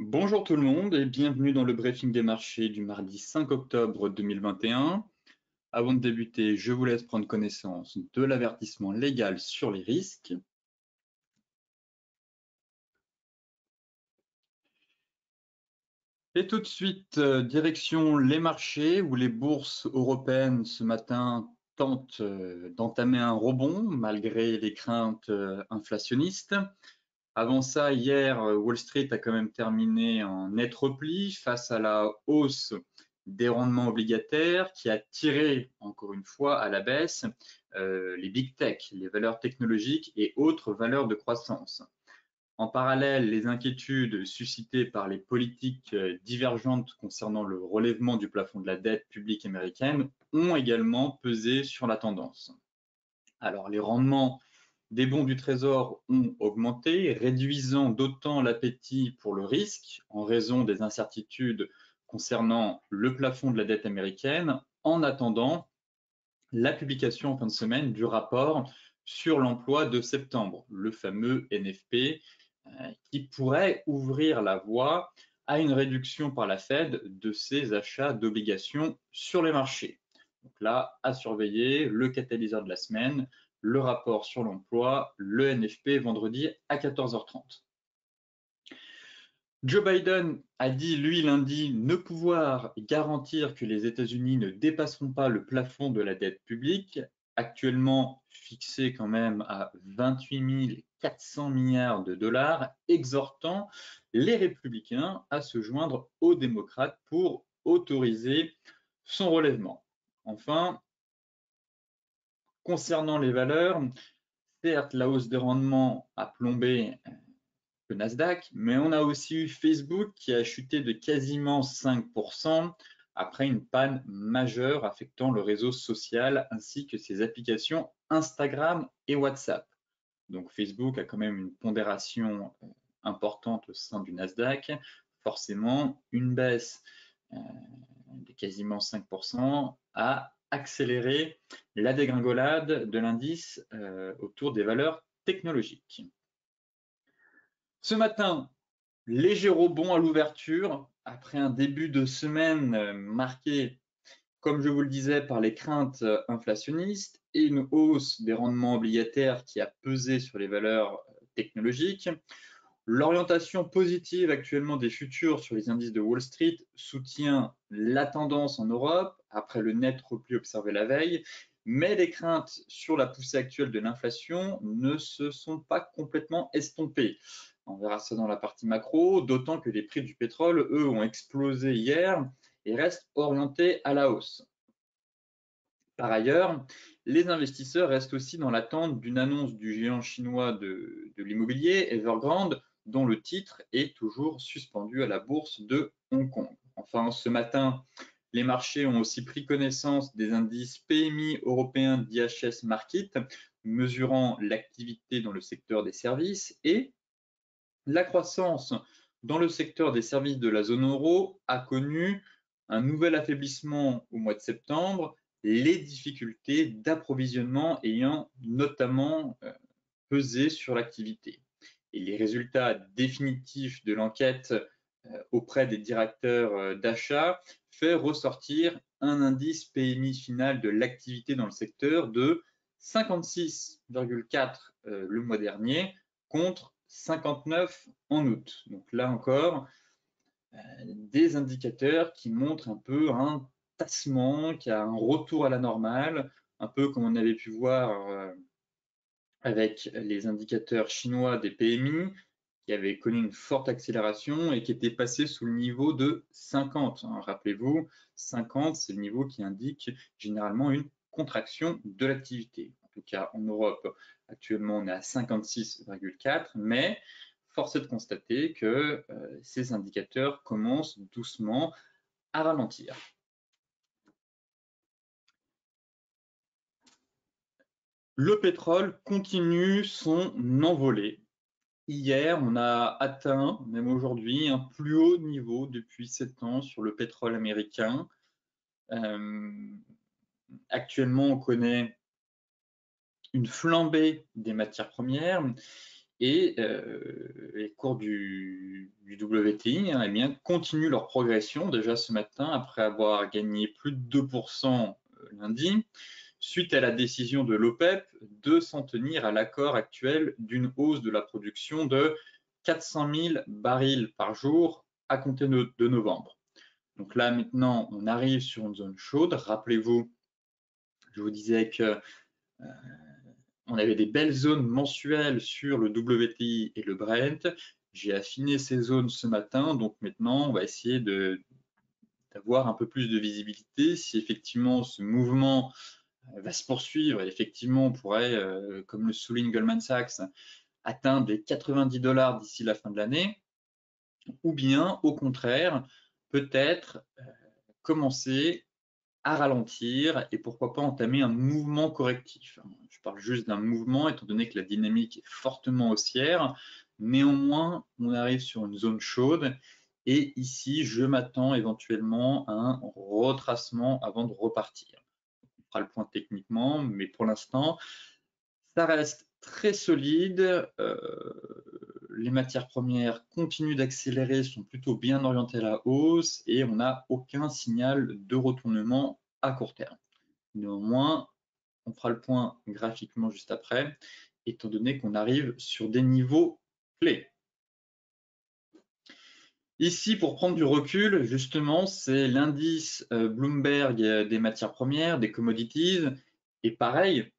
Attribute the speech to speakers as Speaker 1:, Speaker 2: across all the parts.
Speaker 1: Bonjour tout le monde et bienvenue dans le briefing des marchés du mardi 5 octobre 2021. Avant de débuter, je vous laisse prendre connaissance de l'avertissement légal sur les risques. Et tout de suite, direction les marchés où les bourses européennes ce matin tentent d'entamer un rebond malgré les craintes inflationnistes. Avant ça, hier, Wall Street a quand même terminé en net repli face à la hausse des rendements obligataires qui a tiré, encore une fois, à la baisse les big tech, les valeurs technologiques et autres valeurs de croissance. En parallèle, les inquiétudes suscitées par les politiques divergentes concernant le relèvement du plafond de la dette publique américaine ont également pesé sur la tendance. Alors, les rendements des bons du Trésor ont augmenté, réduisant d'autant l'appétit pour le risque en raison des incertitudes concernant le plafond de la dette américaine, en attendant la publication en fin de semaine du rapport sur l'emploi de septembre, le fameux NFP, qui pourrait ouvrir la voie à une réduction par la Fed de ses achats d'obligations sur les marchés. Donc là, à surveiller, le catalyseur de la semaine, le rapport sur l'emploi, le NFP vendredi à 14h30. Joe Biden a dit, lui, lundi, ne pouvoir garantir que les États-Unis ne dépasseront pas le plafond de la dette publique, actuellement fixé quand même à 28 400 milliards de dollars, exhortant les républicains à se joindre aux démocrates pour autoriser son relèvement. Enfin, concernant les valeurs, certes, la hausse des rendements a plombé le Nasdaq, mais on a aussi eu Facebook qui a chuté de quasiment 5% après une panne majeure affectant le réseau social ainsi que ses applications Instagram et WhatsApp. Donc Facebook a quand même une pondération importante au sein du Nasdaq. Forcément, une baisse de quasiment 5% a accéléré la dégringolade de l'indice autour des valeurs technologiques. Ce matin, léger rebond à l'ouverture après un début de semaine marqué, comme je vous le disais, par les craintes inflationnistes et une hausse des rendements obligataires qui a pesé sur les valeurs technologiques. L'orientation positive actuellement des futurs sur les indices de Wall Street soutient la tendance en Europe après le net repli observé la veille, mais les craintes sur la poussée actuelle de l'inflation ne se sont pas complètement estompées. On verra ça dans la partie macro, d'autant que les prix du pétrole, eux, ont explosé hier et restent orientés à la hausse. Par ailleurs, les investisseurs restent aussi dans l'attente d'une annonce du géant chinois de l'immobilier, Evergrande, dont le titre est toujours suspendu à la bourse de Hong Kong. Enfin, ce matin, les marchés ont aussi pris connaissance des indices PMI européens d'IHS Markit, mesurant l'activité dans le secteur des services, et la croissance dans le secteur des services de la zone euro a connu un nouvel affaiblissement au mois de septembre, les difficultés d'approvisionnement ayant notamment pesé sur l'activité. Et les résultats définitifs de l'enquête auprès des directeurs d'achat fait ressortir un indice PMI final de l'activité dans le secteur de 56,4 le mois dernier contre 59 en août. Donc là encore, des indicateurs qui montrent un peu un tassement, qui a un retour à la normale, un peu comme on avait pu voir avec les indicateurs chinois des PMI, qui avaient connu une forte accélération et qui étaient passés sous le niveau de 50. Rappelez-vous, 50, c'est le niveau qui indique généralement une contraction de l'activité. En tout cas, en Europe, actuellement, on est à 56,4, mais force est de constater que ces indicateurs commencent doucement à ralentir. Le pétrole continue son envolée. Hier, on a atteint, même aujourd'hui, un plus haut niveau depuis 7 ans sur le pétrole américain. Actuellement, on connaît une flambée des matières premières et les cours du du WTI, eh bien, continuent leur progression déjà ce matin après avoir gagné plus de 2% lundi, suite à la décision de l'OPEP de s'en tenir à l'accord actuel d'une hausse de la production de 400 000 barils par jour à compter de novembre. Donc là, maintenant, on arrive sur une zone chaude. Rappelez-vous, je vous disais que on avait des belles zones mensuelles sur le WTI et le Brent. J'ai affiné ces zones ce matin, donc maintenant, on va essayer d'avoir un peu plus de visibilité. Si effectivement ce mouvement va se poursuivre, et effectivement, on pourrait, comme le souligne Goldman Sachs, atteindre les 90 $ d'ici la fin de l'année, ou bien, au contraire, peut-être commencer à ralentir et pourquoi pas entamer un mouvement correctif. Je parle juste d'un mouvement étant donné que la dynamique est fortement haussière. Néanmoins, on arrive sur une zone chaude et ici, je m'attends éventuellement à un retracement avant de repartir. On fera le point techniquement, mais pour l'instant, ça reste très solide. Les matières premières continuent d'accélérer, sont plutôt bien orientées à la hausse et on n'a aucun signal de retournement à court terme. Néanmoins, on fera le point graphiquement juste après, étant donné qu'on arrive sur des niveaux clés. Ici, pour prendre du recul, justement, c'est l'indice Bloomberg des matières premières, des commodities, et pareil,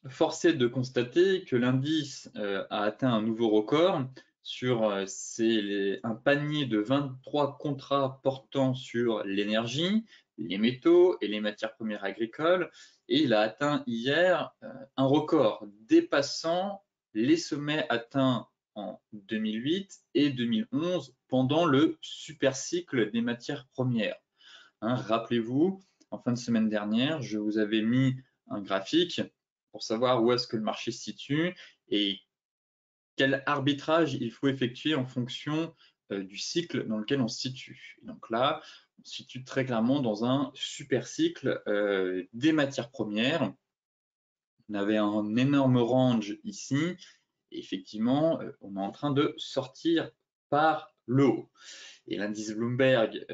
Speaker 1: force est de constater que l'indice a atteint un nouveau record sur un panier de 23 contrats portant sur l'énergie, les métaux et les matières premières agricoles, et il a atteint hier un record dépassant les sommets atteints en 2008 et 2011 pendant le super cycle des matières premières. Rappelez-vous, en fin de semaine dernière, je vous avais mis un graphique pour savoir où est-ce que le marché se situe et quel arbitrage il faut effectuer en fonction du cycle dans lequel on se situe. Et donc là, on se situe très clairement dans un super cycle des matières premières. On avait un énorme range ici, et effectivement, on est en train de sortir par le haut. Et l'indice Bloomberg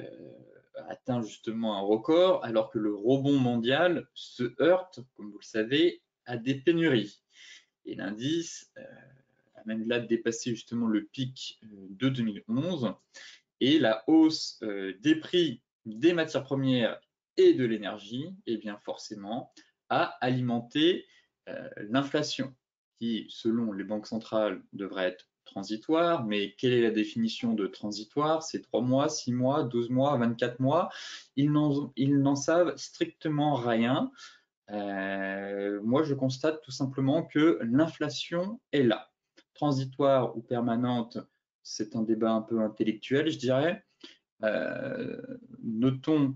Speaker 1: a atteint justement un record, alors que le rebond mondial se heurte, comme vous le savez, à des pénuries. Et l'indice a même là dépassé justement le pic de 2011. Et la hausse des prix des matières premières et de l'énergie, eh bien forcément, a alimenté l'inflation, qui, selon les banques centrales, devrait être transitoire. Mais quelle est la définition de transitoire? C'est 3 mois, 6 mois, 12 mois, 24 mois. Ils n'en savent strictement rien. Moi, je constate tout simplement que l'inflation est là. Transitoire ou permanente, c'est un débat un peu intellectuel, je dirais. Notons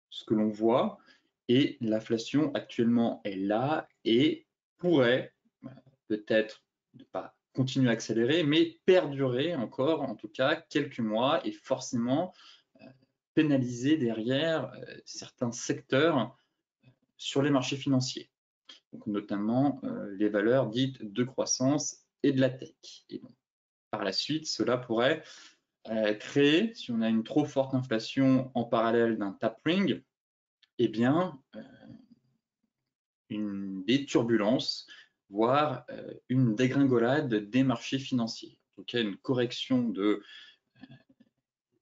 Speaker 1: ce que l'on voit et l'inflation actuellement est là et pourrait peut-être ne pas continuer à accélérer, mais perdurer encore, en tout cas, quelques mois et forcément pénaliser derrière certains secteurs sur les marchés financiers, donc notamment les valeurs dites de croissance et de la tech. Et donc, par la suite, cela pourrait créer, si on a une trop forte inflation en parallèle d'un tapering, eh bien, des turbulences, voire une dégringolade des marchés financiers. En tout cas, une correction de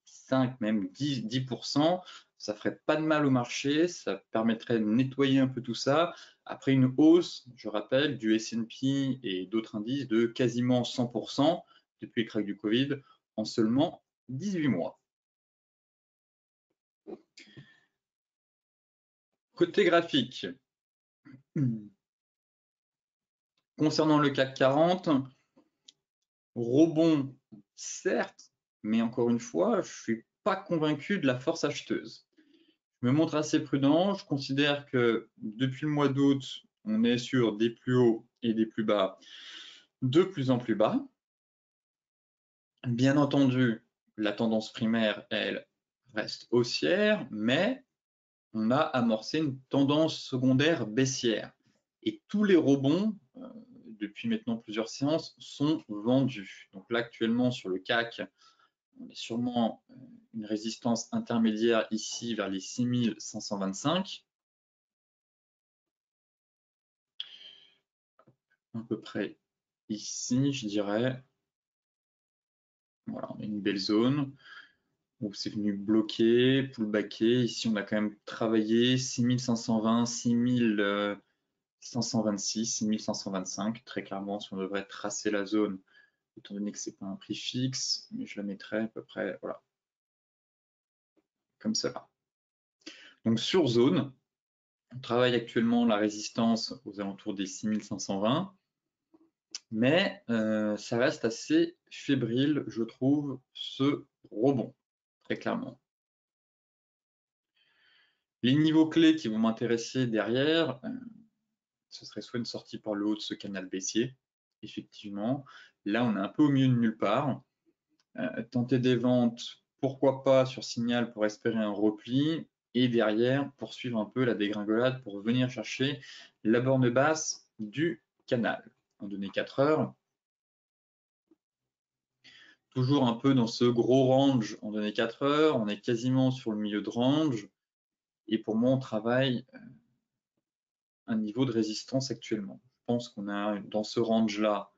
Speaker 1: 5, même 10%, ça ferait pas de mal au marché, ça permettrait de nettoyer un peu tout ça. Après une hausse, je rappelle, du S&P et d'autres indices de quasiment 100% depuis le crack du Covid en seulement 18 mois. Côté graphique, concernant le CAC 40, rebond certes, mais encore une fois, je ne suis pas convaincu de la force acheteuse. Je me montre assez prudent, je considère que depuis le mois d'août, on est sur des plus hauts et des plus bas de plus en plus bas. Bien entendu, la tendance primaire, elle, reste haussière, mais on a amorcé une tendance secondaire baissière. Et tous les rebonds depuis maintenant plusieurs séances, sont vendus. Donc là, actuellement, sur le CAC, on est sûrement une résistance intermédiaire ici vers les 6525. À peu près ici, je dirais. Voilà, on a une belle zone où c'est venu bloquer, pullbacker. Ici, on a quand même travaillé 6520, 6526, 6525. Très clairement, si on devrait tracer la zone, étant donné que c'est pas un prix fixe, mais je la mettrais à peu près, voilà, comme cela. Donc sur zone, on travaille actuellement la résistance aux alentours des 6520, mais ça reste assez fébrile, je trouve, ce rebond, très clairement. Les niveaux clés qui vont m'intéresser derrière, ce serait soit une sortie par le haut de ce canal baissier, effectivement. Là, on est un peu au milieu de nulle part. Tenter des ventes, pourquoi pas sur signal pour espérer un repli, et derrière, poursuivre un peu la dégringolade pour venir chercher la borne basse du canal. En données 4 heures, toujours un peu dans ce gros range en données 4 heures, on est quasiment sur le milieu de range, et pour moi, on travaille un niveau de résistance actuellement. Je pense qu'on a dans ce range-là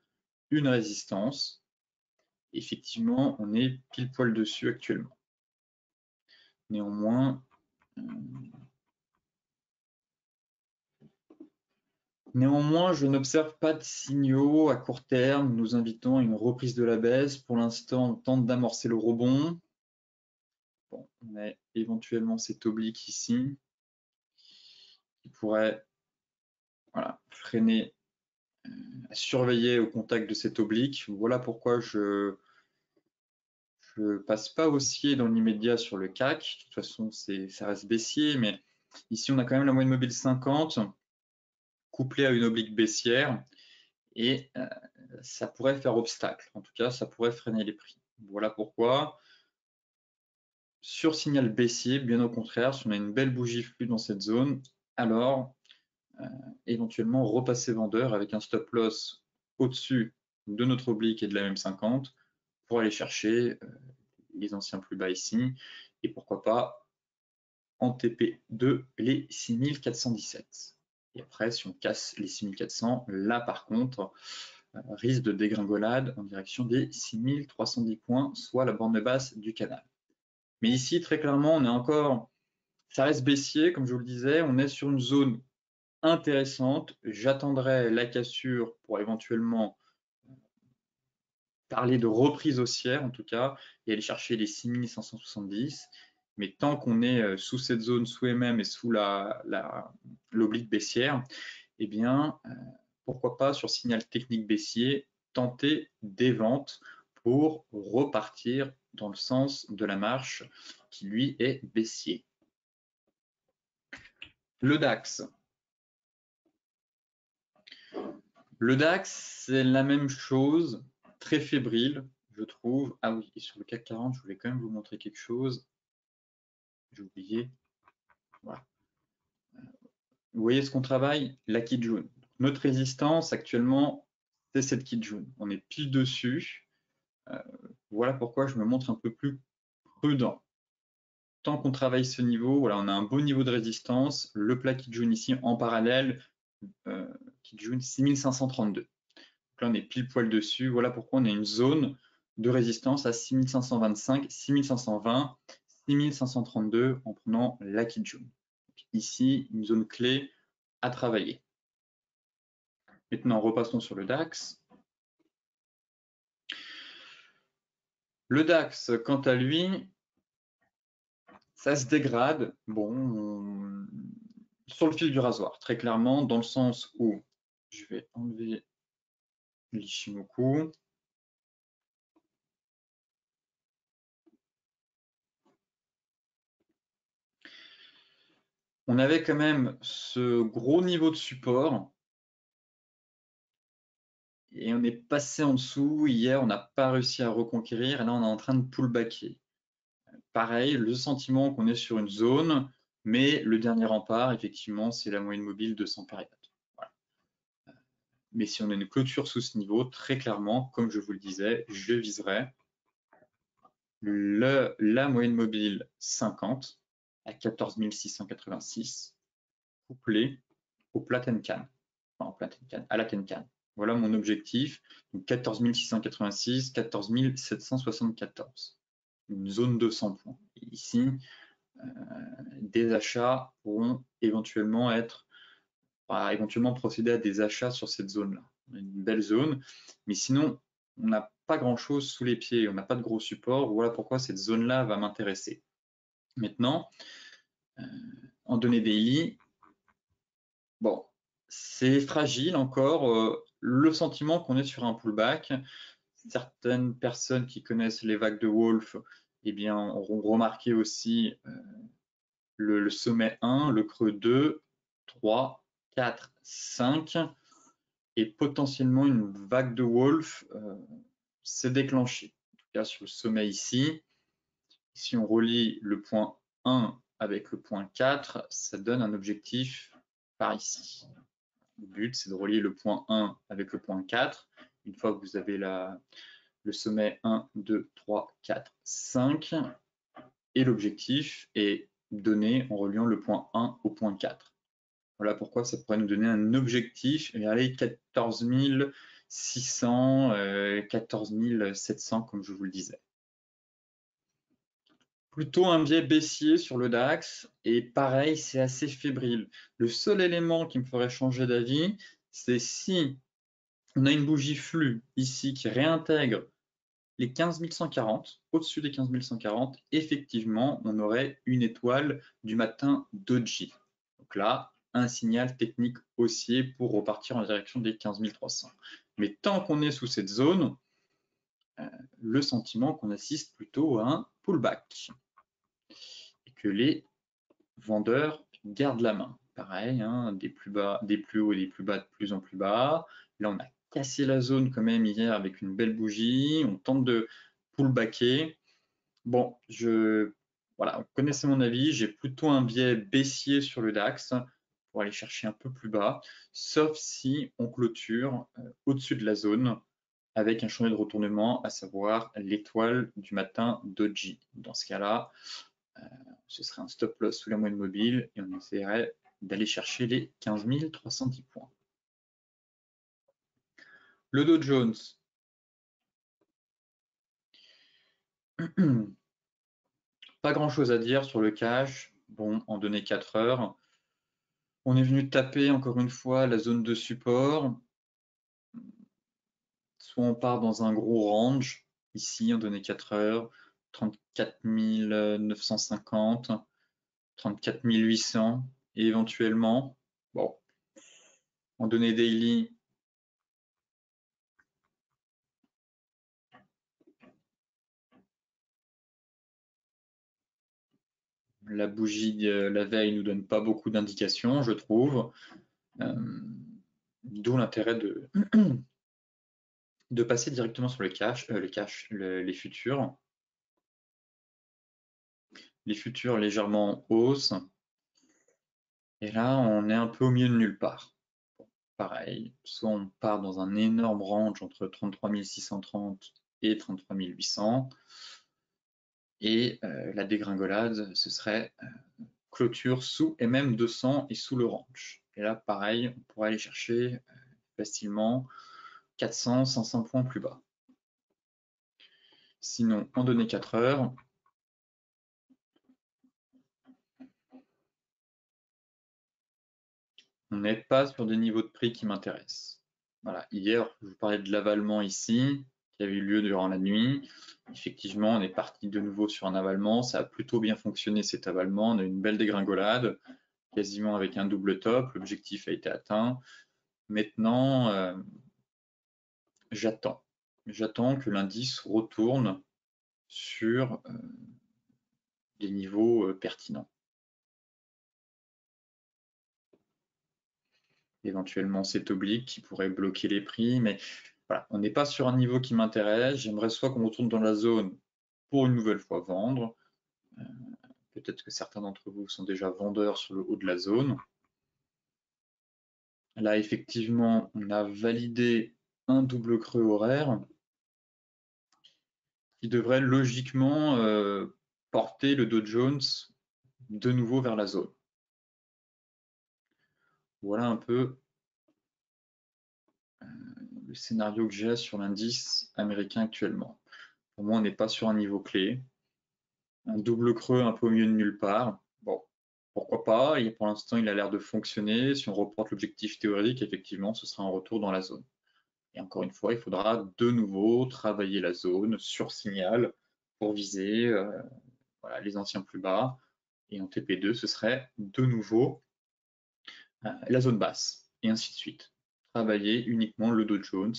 Speaker 1: une résistance. Effectivement, on est pile poil dessus actuellement. Néanmoins, je n'observe pas de signaux à court terme nous invitant à une reprise de la baisse. Pour l'instant, on tente d'amorcer le rebond. Bon, on a éventuellement cet oblique ici qui pourrait freiner, surveiller au contact de cet oblique. Voilà pourquoi je passe pas haussier dans l'immédiat sur le CAC. De toute façon, ça reste baissier, mais ici, on a quand même la moyenne mobile 50 couplée à une oblique baissière et ça pourrait faire obstacle. En tout cas, ça pourrait freiner les prix. Voilà pourquoi, sur signal baissier, bien au contraire, si on a une belle bougie flux dans cette zone, alors éventuellement repasser vendeur avec un stop loss au-dessus de notre oblique et de la M50 pour aller chercher les anciens plus bas ici et pourquoi pas en TP2 les 6417. Et après, si on casse les 6400, là par contre, risque de dégringolade en direction des 6310 points, soit la borne basse du canal. Mais ici, très clairement, on est encore, ça reste baissier, comme je vous le disais, on est sur une zone intéressante. J'attendrai la cassure pour éventuellement parler de reprise haussière, en tout cas, et aller chercher les 6570. Mais tant qu'on est sous cette zone, sous MM et sous l'oblique baissière, eh bien, pourquoi pas sur signal technique baissier, tenter des ventes pour repartir dans le sens de la marche qui lui est baissier. Le DAX. Le DAX, c'est la même chose, très fébrile, je trouve. Ah oui, et sur le CAC 40, je voulais quand même vous montrer quelque chose. J'ai oublié. Voilà. Vous voyez ce qu'on travaille? La Kijun. Notre résistance actuellement, c'est cette Kijun. On est pile dessus. Voilà pourquoi je me montre un peu plus prudent. Tant qu'on travaille ce niveau, voilà, on a un beau niveau de résistance. Le plat Kijun ici en parallèle, Kijun 6532. Donc là, on est pile poil dessus. Voilà pourquoi on a une zone de résistance à 6525, 6520, 6532 en prenant la Kijun. Ici, une zone clé à travailler. Maintenant, repassons sur le DAX. Le DAX, quant à lui, ça se dégrade. Bon, sur le fil du rasoir, très clairement, dans le sens où je vais enlever l'Ichimoku. On avait quand même ce gros niveau de support et on est passé en dessous. Hier, on n'a pas réussi à reconquérir et là, on est en train de pullbacker. Pareil, le sentiment qu'on est sur une zone, mais le dernier rempart, effectivement, c'est la moyenne mobile de 100 périodes. Voilà. Mais si on a une clôture sous ce niveau, très clairement, comme je vous le disais, je viserai la moyenne mobile 50 à 14 686, couplée au plat Tenkan, enfin au plat Tenkan, à la Tenkan. Voilà mon objectif. Donc 14 686, 14 774. Une zone de 100 points. Et ici, des achats pourront éventuellement procéder à des achats sur cette zone-là. Une belle zone, mais sinon, on n'a pas grand-chose sous les pieds, on n'a pas de gros support. Voilà pourquoi cette zone-là va m'intéresser. Maintenant, en données daily, bon, c'est fragile encore. Le sentiment qu'on est sur un pullback, certaines personnes qui connaissent les vagues de Wolf, eh bien, auront remarqué aussi le sommet 1, le creux 2, 3, 4, 5, et potentiellement une vague de Wolf s'est déclenchée. En tout cas, sur le sommet ici, si on relie le point 1 avec le point 4, ça donne un objectif par ici. Le but, c'est de relier le point 1 avec le point 4. Une fois que vous avez le sommet 1, 2, 3, 4, 5, et l'objectif est donné en reliant le point 1 au point 4. Voilà pourquoi ça pourrait nous donner un objectif, et aller 14 600, 14 700, comme je vous le disais. Plutôt un biais baissier sur le DAX, et pareil, c'est assez fébrile. Le seul élément qui me ferait changer d'avis, c'est si on a une bougie flux ici qui réintègre les 15 140, au-dessus des 15 140, effectivement, on aurait une étoile du matin doji. Donc là, un signal technique haussier pour repartir en direction des 15 300. Mais tant qu'on est sous cette zone, le sentiment qu'on assiste plutôt à un pullback et que les vendeurs gardent la main. Pareil, hein, des plus bas, des plus hauts, des plus bas, de plus en plus bas. Là, on a cassé la zone quand même hier avec une belle bougie. On tente de pullbacker. Bon, voilà, vous connaissez mon avis. J'ai plutôt un biais baissier sur le DAX pour aller chercher un peu plus bas, sauf si on clôture au-dessus de la zone avec un chemin de retournement, à savoir l'étoile du matin doji. Dans ce cas-là, ce serait un stop loss sous la moyenne mobile et on essaierait d'aller chercher les 15 310 points. Le Dow Jones. Pas grand-chose à dire sur le cash. Bon, en données 4 heures, on est venu taper encore une fois la zone de support. Soit on part dans un gros range, ici en données 4 heures, 34 950, 34 800, et éventuellement, bon, en données daily, la bougie de la veille nous donne pas beaucoup d'indications, je trouve. D'où l'intérêt de passer directement sur les futurs. Les futurs légèrement en hausse. Et là, on est un peu au milieu de nulle part. Pareil, soit on part dans un énorme range entre 33 630 et 33 800. Et la dégringolade, ce serait clôture sous MM 200 et sous le range. Et là, pareil, on pourrait aller chercher facilement 400, 500 points plus bas. Sinon, en données 4 heures, on n'est pas sur des niveaux de prix qui m'intéressent. Voilà, hier, je vous parlais de l'avalement ici, qui avait eu lieu durant la nuit. Effectivement, on est parti de nouveau sur un avalement. Ça a plutôt bien fonctionné cet avalement. On a eu une belle dégringolade, quasiment avec un double top. L'objectif a été atteint. Maintenant, j'attends. J'attends que l'indice retourne sur des niveaux pertinents. Éventuellement cet oblique qui pourrait bloquer les prix, mais voilà, on n'est pas sur un niveau qui m'intéresse. J'aimerais soit qu'on retourne dans la zone pour une nouvelle fois vendre. Peut-être que certains d'entre vous sont déjà vendeurs sur le haut de la zone. Là, effectivement, on a validé un double creux horaire qui devrait logiquement porter le Dow Jones de nouveau vers la zone. Voilà un peu le scénario que j'ai sur l'indice américain actuellement. Pour moi, on n'est pas sur un niveau clé. Un double creux un peu au milieu de nulle part. Bon, pourquoi pas? Et pour l'instant, il a l'air de fonctionner. Si on reporte l'objectif théorique, effectivement, ce sera un retour dans la zone. Et encore une fois, il faudra de nouveau travailler la zone sur signal pour viser voilà, les anciens plus bas. Et en TP2, ce serait de nouveau la zone basse, et ainsi de suite. Travailler uniquement le Dow Jones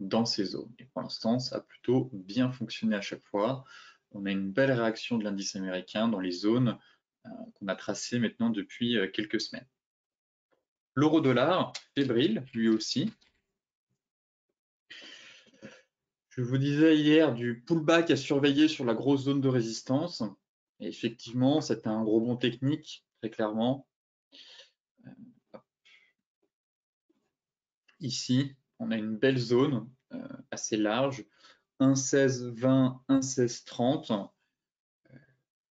Speaker 1: dans ces zones. Et pour l'instant, ça a plutôt bien fonctionné à chaque fois. On a une belle réaction de l'indice américain dans les zones qu'on a tracées maintenant depuis quelques semaines. L'euro-dollar, fébrile, lui aussi. Je vous disais hier du pullback à surveiller sur la grosse zone de résistance. Et effectivement, c'était un rebond technique, très clairement. Ici, on a une belle zone assez large, 1,1620, 1,1630.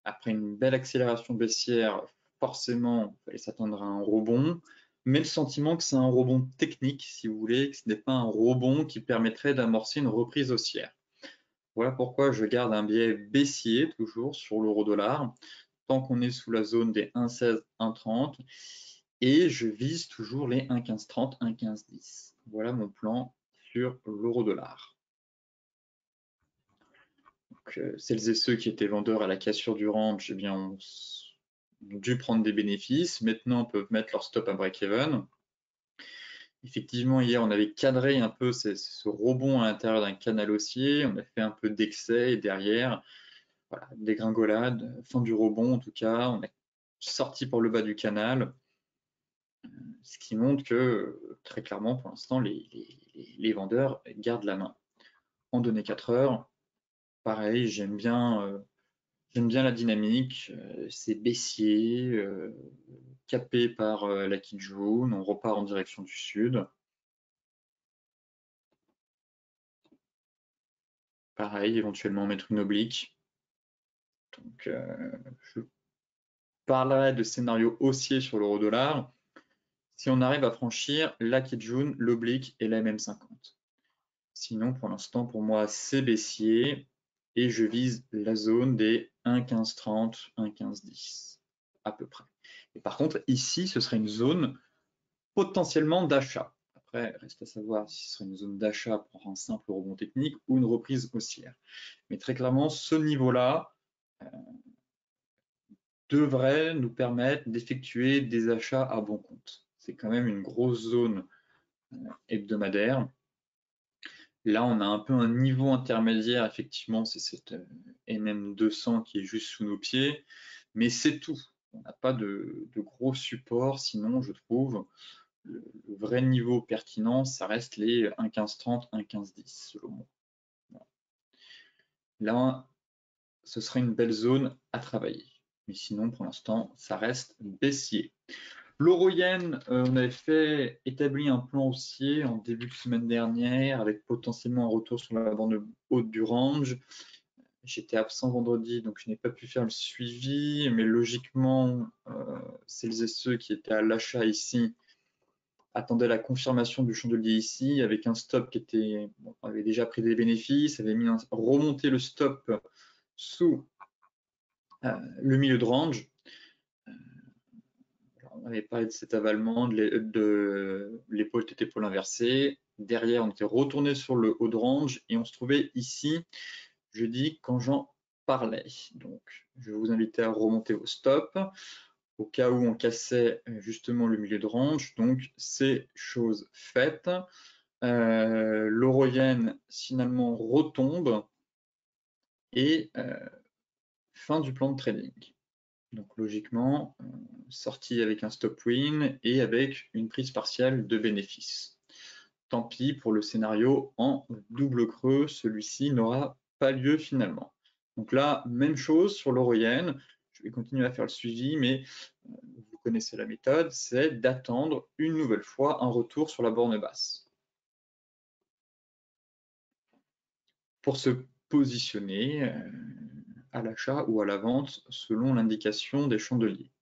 Speaker 1: Après une belle accélération baissière, forcément, il fallait s'attendre à un rebond, mais le sentiment que c'est un rebond technique, si vous voulez, que ce n'est pas un rebond qui permettrait d'amorcer une reprise haussière. Voilà pourquoi je garde un biais baissier toujours sur l'euro-dollar, tant qu'on est sous la zone des 1,16, 1,30, et je vise toujours les 1,1530, 1,1510. Voilà mon plan sur l'euro-dollar. Celles et ceux qui étaient vendeurs à la cassure du range, eh bien, ont dû prendre des bénéfices. Maintenant, peuvent mettre leur stop à break-even. Effectivement, hier, on avait cadré un peu ce rebond à l'intérieur d'un canal haussier. On a fait un peu d'excès et derrière, voilà, dégringolade, fin du rebond en tout cas. On est sorti par le bas du canal, ce qui montre que très clairement, pour l'instant, les vendeurs gardent la main. En données 4 heures, pareil, j'aime bien la dynamique, c'est baissier, capé par la Kijun, on repart en direction du sud. Pareil, éventuellement mettre une oblique. Donc, je parlerai de scénario haussier sur l'euro-dollar si on arrive à franchir la Kijun, l'oblique et la MM50. Sinon, pour l'instant, pour moi, c'est baissier et je vise la zone des 1,1530, 1,1510 à peu près. Et par contre, ici, ce serait une zone potentiellement d'achat. Après, reste à savoir si ce serait une zone d'achat pour un simple rebond technique ou une reprise haussière. Mais très clairement, ce niveau-là devrait nous permettre d'effectuer des achats à bon compte. C'est quand même une grosse zone hebdomadaire. Là, on a un peu un niveau intermédiaire, effectivement, c'est cette MM200 qui est juste sous nos pieds, mais c'est tout. On n'a pas de gros support, sinon, je trouve, le vrai niveau pertinent, ça reste les 1,1530, 1,1510 selon moi. Voilà. Là, ce serait une belle zone à travailler. Mais sinon, pour l'instant, ça reste baissier. L'euro-yen, on avait établi un plan haussier en début de semaine dernière avec potentiellement un retour sur la bande haute du range. J'étais absent vendredi, donc je n'ai pas pu faire le suivi, mais logiquement, celles et ceux qui étaient à l'achat ici attendaient la confirmation du chandelier ici, avec un stop qui était, bon, avait déjà pris des bénéfices, avait remonté le stop sous le milieu de range. On avait parlé de cet avalement, de l'épaule tête épaule inversée. Derrière, on était retourné sur le haut de range et on se trouvait ici, jeudi, quand j'en parlais. Donc, je vais vous inviter à remonter vos stops au cas où on cassait justement le milieu de range. Donc, c'est chose faite. L'euro-yen finalement retombe et fin du plan de trading. Donc logiquement, sortie avec un stop win et avec une prise partielle de bénéfices. Tant pis pour le scénario en double creux, celui-ci n'aura pas lieu finalement. Donc là, même chose sur l'euro-yen, je vais continuer à faire le suivi, mais vous connaissez la méthode, c'est d'attendre une nouvelle fois un retour sur la borne basse. Pour se positionner à l'achat ou à la vente selon l'indication des chandeliers.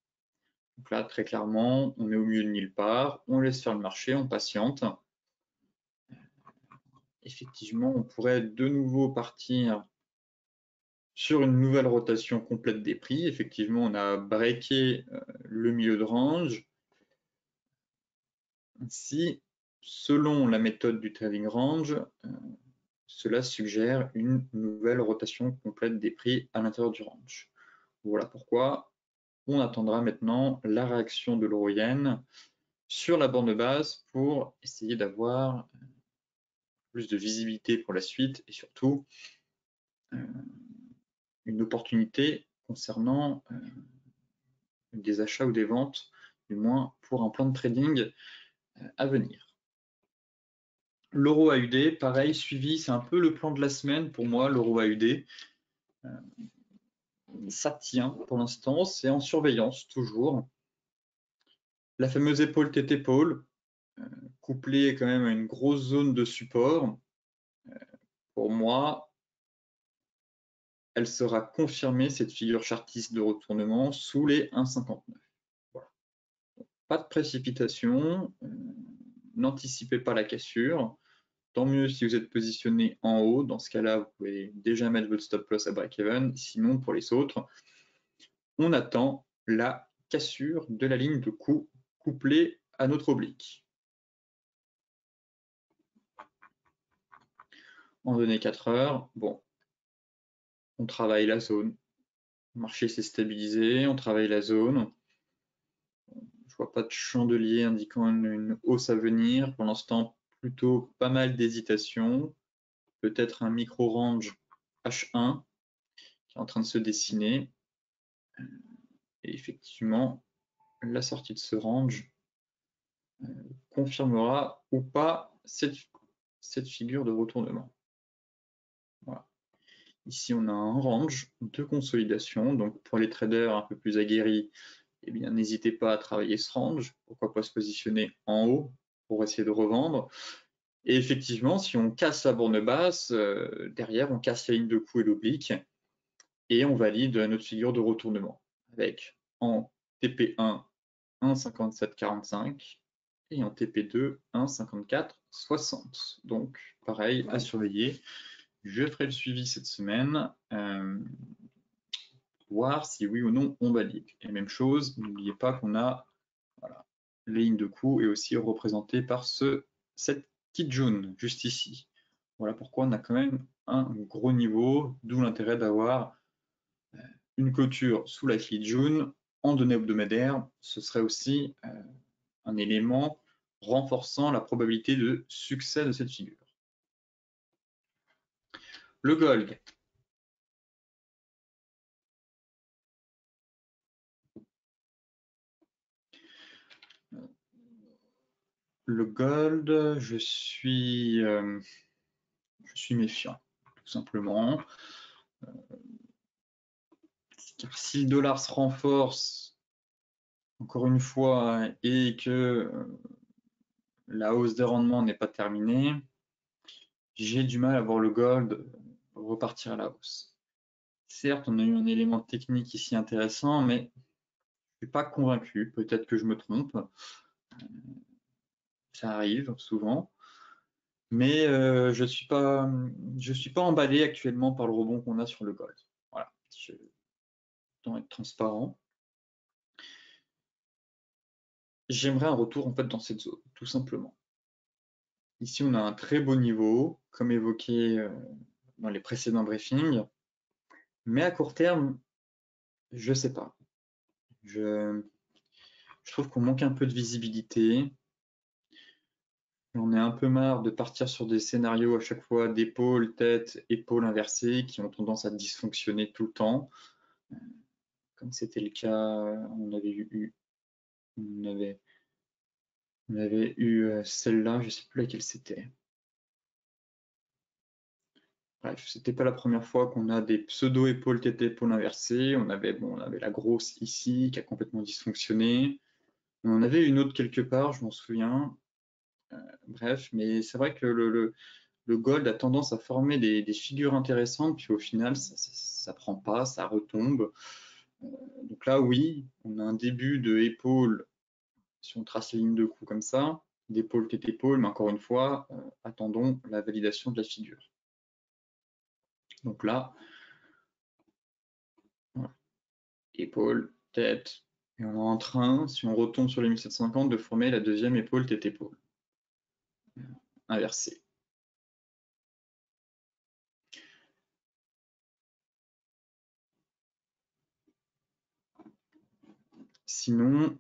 Speaker 1: Donc là, très clairement, on est au milieu de nulle part, on laisse faire le marché, on patiente. Effectivement, on pourrait de nouveau partir sur une nouvelle rotation complète des prix. Effectivement, on a breaké le milieu de range. Ainsi, selon la méthode du trading range, cela suggère une nouvelle rotation complète des prix à l'intérieur du range. Voilà pourquoi on attendra maintenant la réaction de l'euro-yen sur la borne basse pour essayer d'avoir plus de visibilité pour la suite et surtout une opportunité concernant des achats ou des ventes, du moins pour un plan de trading à venir. L'euro AUD, pareil, suivi, c'est un peu le plan de la semaine pour moi, l'euro AUD. Ça tient pour l'instant, c'est en surveillance toujours. La fameuse épaule tête épaule, couplée quand même à une grosse zone de support, pour moi, elle sera confirmée, cette figure chartiste de retournement, sous les 1,59. Voilà. Pas de précipitation, n'anticipez pas la cassure. Tant mieux si vous êtes positionné en haut. Dans ce cas-là, vous pouvez déjà mettre votre stop loss à break-even. Sinon, pour les autres, on attend la cassure de la ligne de coup couplée à notre oblique. En données 4 heures, bon, on travaille la zone. Le marché s'est stabilisé, on travaille la zone. Je vois pas de chandelier indiquant une hausse à venir. Pour l'instant, plutôt pas mal d'hésitation. Peut-être un micro-range H1 qui est en train de se dessiner. Et effectivement, la sortie de ce range confirmera ou pas cette figure de retournement. Voilà. Ici, on a un range de consolidation. Donc, pour les traders un peu plus aguerris, eh bien, n'hésitez pas à travailler ce range. Pourquoi pas se positionner en haut pour essayer de revendre. Et effectivement, si on casse la borne basse, derrière, on casse la ligne de coup et l'oblique et on valide notre figure de retournement avec en TP1 1,5745 et en TP2 1,5460. Donc, pareil, à surveiller. Je ferai le suivi cette semaine, voir si oui ou non on valide. Et même chose, n'oubliez pas qu'on a voilà, les lignes de coup est aussi représentée par cette petite jaune juste ici. Voilà pourquoi on a quand même un gros niveau, d'où l'intérêt d'avoir une clôture sous la fille jaune en données hebdomadaires. Ce serait aussi un élément renforçant la probabilité de succès de cette figure. Le gold. Le gold, je suis méfiant, tout simplement. Car si le dollar se renforce, encore une fois, et que la hausse des rendements n'est pas terminée, j'ai du mal à voir le gold repartir à la hausse. Certes, on a eu un élément technique ici intéressant, mais je ne suis pas convaincu. Peut-être que je me trompe. Ça arrive souvent. Mais je suis pas emballé actuellement par le rebond qu'on a sur le gold. Voilà, je dois être transparent. J'aimerais un retour en fait dans cette zone, tout simplement. Ici, on a un très beau niveau, comme évoqué dans les précédents briefings. Mais à court terme, je ne sais pas. Je trouve qu'on manque un peu de visibilité. J'en ai un peu marre de partir sur des scénarios à chaque fois d'épaule, tête, épaule inversée qui ont tendance à dysfonctionner tout le temps. Comme c'était le cas, on avait eu celle-là, je ne sais plus laquelle c'était. Bref, c'était pas la première fois qu'on a des pseudo-épaules tête-épaule inversées. On avait la grosse ici qui a complètement dysfonctionné. On en avait une autre quelque part, je m'en souviens. Bref, mais c'est vrai que le gold a tendance à former des figures intéressantes, puis au final, ça prend pas, ça retombe. Donc là, oui, on a un début de épaule, si on trace les lignes de cou comme ça, d'épaule tête-épaule, mais encore une fois, attendons la validation de la figure. Donc là, voilà, épaule, tête, et on est en train, si on retombe sur les 1750, de former la deuxième épaule tête-épaule, inversée. Sinon,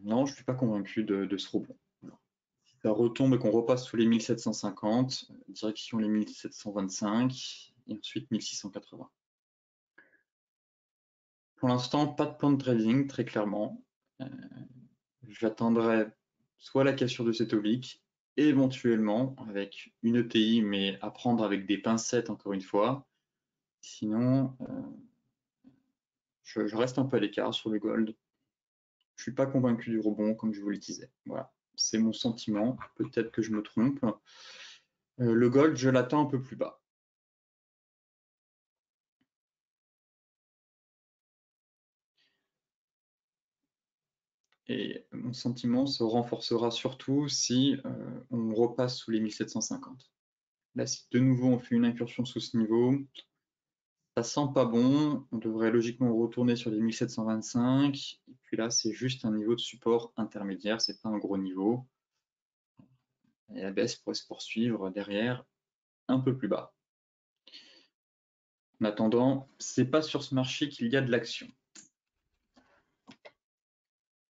Speaker 1: non, je ne suis pas convaincu de ce rebond. Voilà. Si ça retombe et qu'on repasse sous les 1750, direction les 1725 et ensuite 1680. Pour l'instant, pas de plan de trading, très clairement. J'attendrai soit la cassure de cet oblique, éventuellement avec une ETI, mais à prendre avec des pincettes encore une fois. Sinon, je reste un peu à l'écart sur le gold. Je suis pas convaincu du rebond, comme je vous le disais. Voilà, c'est mon sentiment. Peut-être que je me trompe. Le gold, je l'attends un peu plus bas. Et mon sentiment se renforcera surtout si on repasse sous les 1750. Là, si de nouveau on fait une incursion sous ce niveau, ça sent pas bon. On devrait logiquement retourner sur les 1725. Et puis là, c'est juste un niveau de support intermédiaire, c'est pas un gros niveau. Et la baisse pourrait se poursuivre derrière un peu plus bas. En attendant, c'est pas sur ce marché qu'il y a de l'action.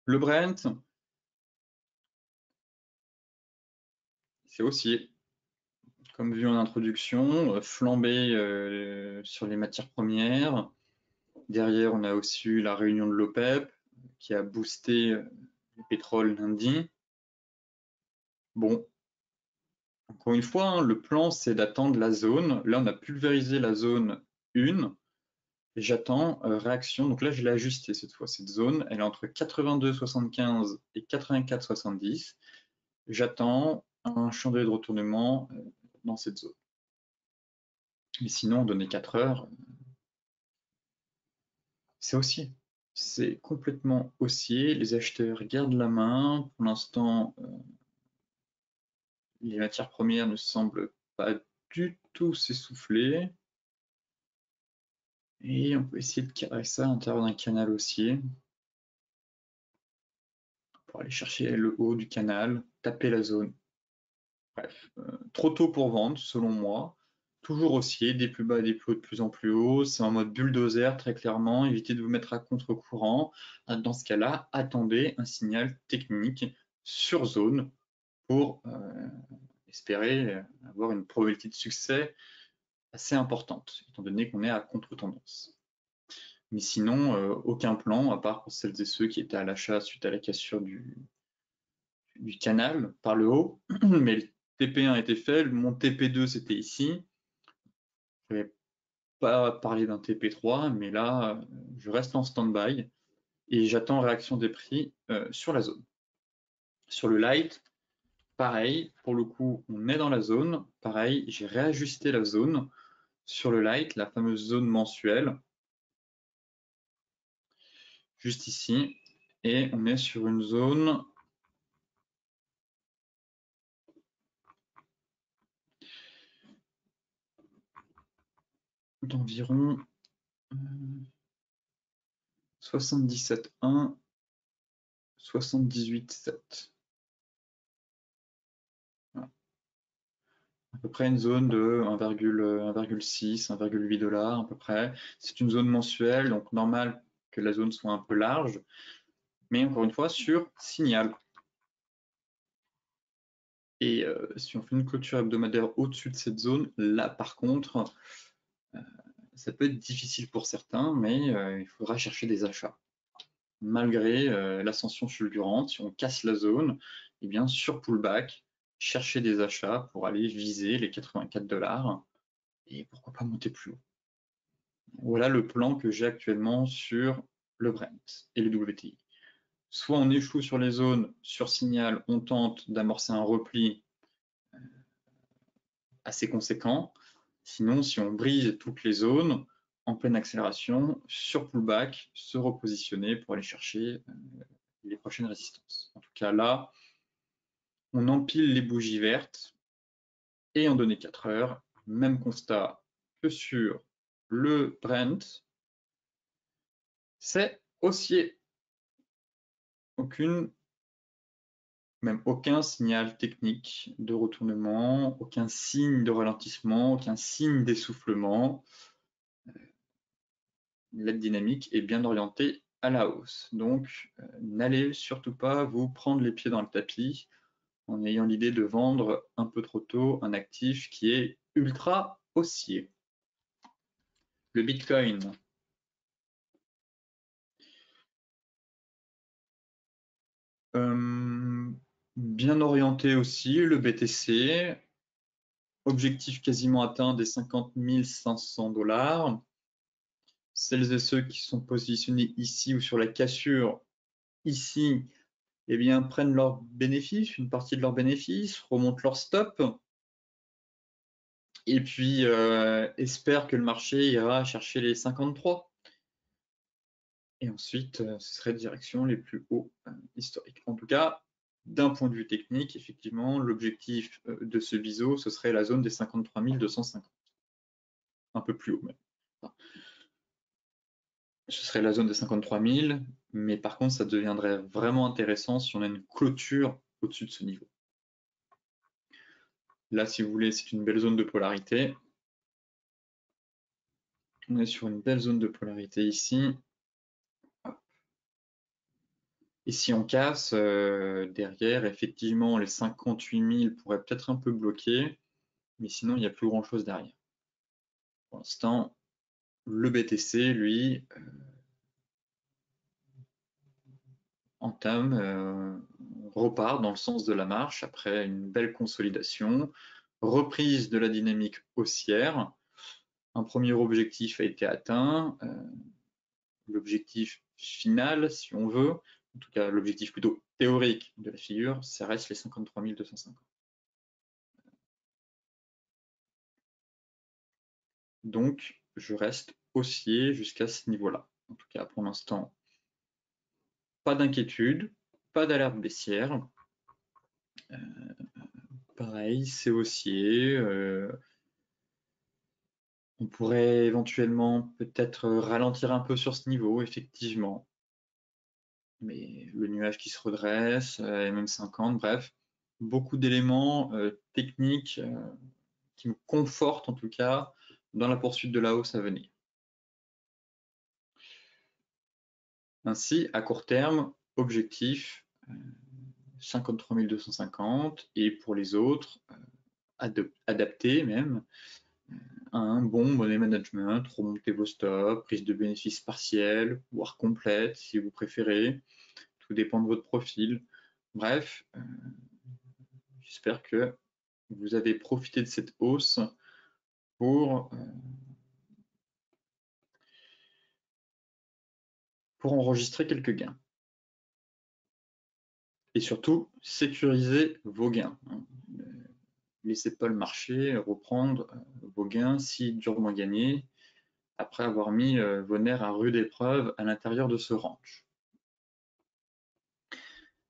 Speaker 1: Le Brent, c'est haussier. Comme vu en introduction, flambé sur les matières premières. Derrière, on a aussi eu la réunion de l'OPEP qui a boosté le pétrole lundi. Bon, encore une fois, hein, le plan, c'est d'attendre la zone. Là, on a pulvérisé la zone 1 et j'attends réaction. Donc là, je l'ai ajusté cette fois. Cette zone, elle est entre 82,75 et 84,70. J'attends un chandelier de retournement dans cette zone. Mais sinon, donner 4 heures, c'est haussier. C'est complètement haussier. Les acheteurs gardent la main. Pour l'instant, les matières premières ne semblent pas du tout s'essouffler. Et on peut essayer de carrer ça à l'intérieur d'un canal haussier. Pour aller chercher le haut du canal, taper la zone. Bref, trop tôt pour vendre, selon moi. Toujours haussier, des plus bas, des plus hauts de plus en plus haut. C'est en mode bulldozer, très clairement. Évitez de vous mettre à contre-courant. Dans ce cas-là, attendez un signal technique sur zone pour espérer avoir une probabilité de succès assez importante, étant donné qu'on est à contre-tendance. Mais sinon, aucun plan, à part pour celles et ceux qui étaient à l'achat suite à la cassure du canal par le haut. Mais le TP1 était fait, mon TP2 c'était ici. Je n'avais pas parlé d'un TP3, mais là, je reste en stand-by et j'attends réaction des prix sur la zone. Sur le light, pareil, pour le coup, on est dans la zone. Pareil, j'ai réajusté la zone sur le light, la fameuse zone mensuelle, juste ici. Et on est sur une zone d'environ 77,1, 78,7. Voilà. À peu près une zone de 1,6, 1,8 dollars à peu près. C'est une zone mensuelle, donc normal que la zone soit un peu large, mais encore une fois sur signal. Et si on fait une clôture hebdomadaire au-dessus de cette zone, là par contre, ça peut être difficile pour certains, mais il faudra chercher des achats. Malgré l'ascension fulgurante, si on casse la zone, eh bien, sur pullback, chercher des achats pour aller viser les 84 $ et pourquoi pas monter plus haut. Voilà le plan que j'ai actuellement sur le Brent et le WTI. Soit on échoue sur les zones, sur signal, on tente d'amorcer un repli assez conséquent. Sinon, si on brise toutes les zones, en pleine accélération, sur pullback, se repositionner pour aller chercher les prochaines résistances. En tout cas, là, on empile les bougies vertes et en données 4 heures, même constat que sur le Brent, c'est haussier. Même aucun signal technique de retournement, aucun signe de ralentissement, aucun signe d'essoufflement. La dynamique est bien orientée à la hausse. Donc, n'allez surtout pas vous prendre les pieds dans le tapis en ayant l'idée de vendre un peu trop tôt un actif qui est ultra haussier. Le Bitcoin. Bien orienté aussi, le BTC. Objectif quasiment atteint des 50 500 $. Celles et ceux qui sont positionnés ici ou sur la cassure ici, eh bien, prennent leurs bénéfices, une partie de leurs bénéfices, remontent leur stop, et puis espèrent que le marché ira chercher les 53. Et ensuite, ce serait direction les plus hauts historiques. En tout cas, d'un point de vue technique, effectivement, l'objectif de ce biseau, ce serait la zone des 53 250. Un peu plus haut même. Enfin, ce serait la zone des 53 000, mais par contre, ça deviendrait vraiment intéressant si on a une clôture au-dessus de ce niveau. Là, si vous voulez, c'est une belle zone de polarité. On est sur une belle zone de polarité ici. Et si on casse derrière, effectivement, les 58 000 pourraient peut-être un peu bloquer, mais sinon, il n'y a plus grand-chose derrière. Pour l'instant, le BTC, lui, repart dans le sens de la marche après une belle consolidation, reprise de la dynamique haussière. Un premier objectif a été atteint. L'objectif final, si on veut, en tout cas l'objectif plutôt théorique de la figure, ça reste les 53 250. Donc, je reste haussier jusqu'à ce niveau-là. En tout cas, pour l'instant, pas d'inquiétude, pas d'alerte baissière. Pareil, c'est haussier. On pourrait éventuellement peut-être ralentir un peu sur ce niveau, effectivement. Mais le nuage qui se redresse, MM50, bref, beaucoup d'éléments techniques qui me confortent en tout cas dans la poursuite de la hausse à venir. Ainsi, à court terme, objectif 53 250 et pour les autres, adapté même à un bon money management, remonter vos stops, prise de bénéfices partiels, voire complète si vous préférez. Tout dépend de votre profil. Bref, j'espère que vous avez profité de cette hausse pour enregistrer quelques gains. Et surtout, sécuriser vos gains. Laissez pas le marché reprendre vos gains si durement gagnés après avoir mis vos nerfs à rude épreuve à l'intérieur de ce range.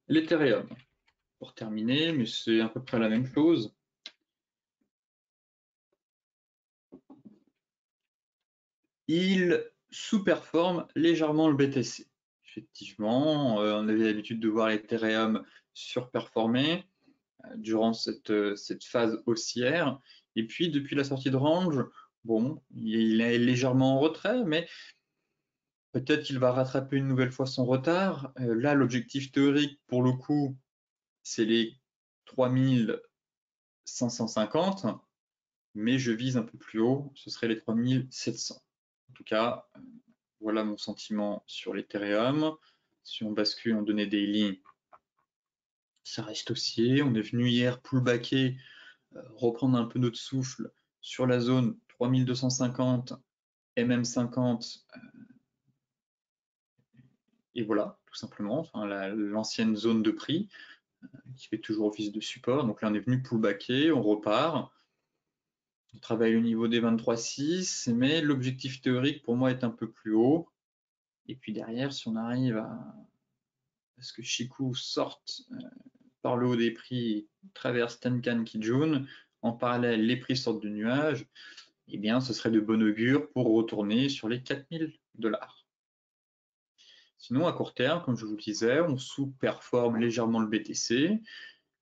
Speaker 1: L'Ethereum, pour terminer, mais c'est à peu près la même chose. Il sous-performe légèrement le BTC. Effectivement, on avait l'habitude de voir l'Ethereum surperformer durant cette phase haussière. Et puis, depuis la sortie de range, bon, il est légèrement en retrait, mais peut-être qu'il va rattraper une nouvelle fois son retard. Là, l'objectif théorique, pour le coup, c'est les 3550, mais je vise un peu plus haut, ce serait les 3700. En tout cas, voilà mon sentiment sur l'Ethereum. Si on bascule en données daily, ça reste haussier. On est venu hier pullbacker, reprendre un peu notre souffle sur la zone 3250, MM50, et voilà, tout simplement, enfin, l'ancienne zone de prix qui fait toujours office de support. Donc là, on est venu pullbacker, on repart. On travaille au niveau des 23,6, mais l'objectif théorique pour moi est un peu plus haut. Et puis derrière, si on arrive à ce que Chikou sorte par le haut des prix, traverse Tenkan Kijun, en parallèle les prix sortent du nuage, eh bien ce serait de bon augure pour retourner sur les 4000 $. Sinon, à court terme, comme je vous le disais, on sous-performe légèrement le BTC,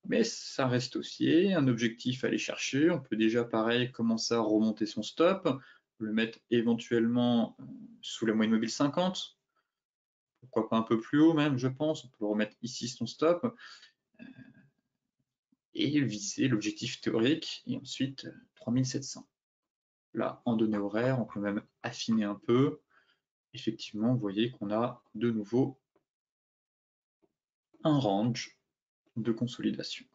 Speaker 1: mais ça reste haussier, un objectif à aller chercher. On peut déjà, pareil, commencer à remonter son stop, le mettre éventuellement sous la moyenne mobile 50, pourquoi pas un peu plus haut même, je pense. On peut le remettre ici son stop et viser l'objectif théorique, et ensuite 3700. Là, en données horaires, on peut même affiner un peu. Effectivement, vous voyez qu'on a de nouveau un range de consolidation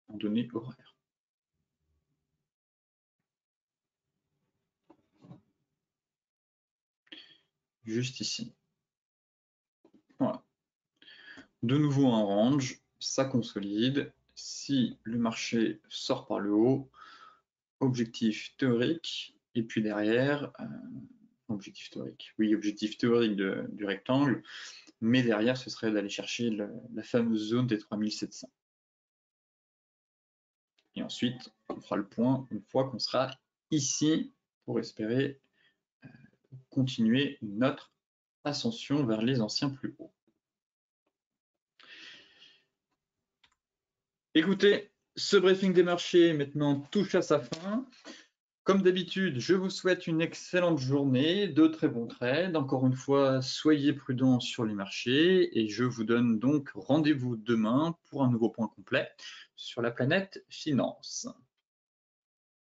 Speaker 1: en données horaires. Juste ici. Voilà. De nouveau un range, ça consolide. Si le marché sort par le haut, objectif théorique, et puis derrière, objectif théorique, oui, objectif théorique du rectangle, mais derrière, ce serait d'aller chercher la fameuse zone des 3700. Et ensuite, on fera le point une fois qu'on sera ici pour espérer continuer notre ascension vers les anciens plus hauts. Écoutez, ce briefing des marchés maintenant touche à sa fin. Comme d'habitude, je vous souhaite une excellente journée, de très bons trades. Encore une fois, soyez prudents sur les marchés et je vous donne donc rendez-vous demain pour un nouveau point complet sur la planète finance.